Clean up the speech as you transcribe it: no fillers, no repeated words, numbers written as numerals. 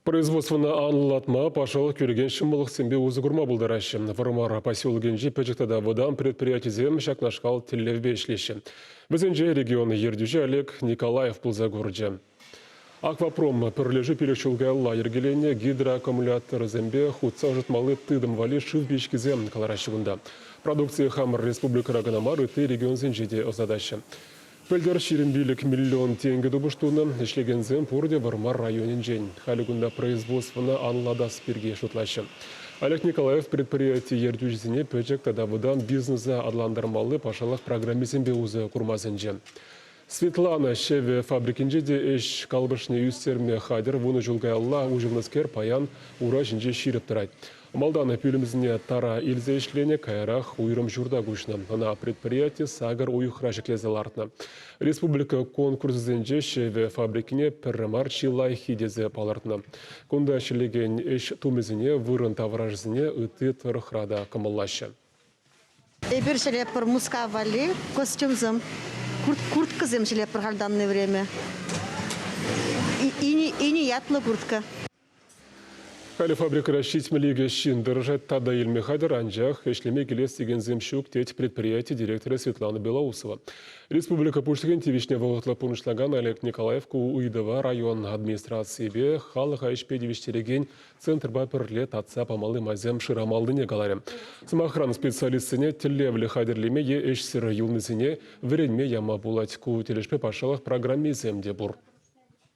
Производствоны анлатма пашалық көреген шымылық сембе өзі күрма бұлдарашы. Вармар поселогенжі пәжіктада водан предприятизем шакнашқал тіллевбе ішлеші. Бізінже регионы ердюжі Олег Николаев бұлза көрді. Аквапром пірлежі перекшілгі алла ергелене гидроаккумулятор зембе худса жытмалы тыдым вали шывбешкізем каларашығында. Продукция хамыр республика раганамар үті регион зенжеде озадашы. Пөлдер шерімбейлік миллион теңге дұбыштуыны ішлеген зем пұрде Вармар районен жен. Халігында производствыны анладас берге шутлашы. Олег Николаев предприятие ердюжізіне пөжектада выдан бизнеса адландырмалы пашалық программизембе өзі курмазын жен. Светлана шеве фабрикинже де эш калбышны үстерме хадер вуны жылгай алла ужывныскер паян ура жинже ширіп тұрайд. Малданы пөлімізіне тара илзе ішлене кайрах уйрым журда күшні. Ана предприятие сагар уйхра жеклезел артына. Республика конкурсызенже шеве фабрикине пірімар чилай хидезе палартына. Кунда шелеген эш тумезіне вырын тавражызіне үті тұрықрада кымыллашы. Эбір шелепір муска вали, костюмзым. Куртка земшелепер в данное время. И не ятлы куртка. Халі фабрика расчетмелігі шин дыржат тада елме хадыр анжақ эшлеме келес деген земшук теть предприятие директора Светланы Белоусова. Республика пуштыген тивишне вағытла пунышлаган Олег Николаевку уйдыва район администрации халыға ішпедевіштереген центр бапірле татса памалы мазем шырамалдыне галарем. Самохран специалистіне тіллевлі хадырлеме е эшсірі юлнызіне віренме яма булать ку телешпе пашалық программе земде бұр.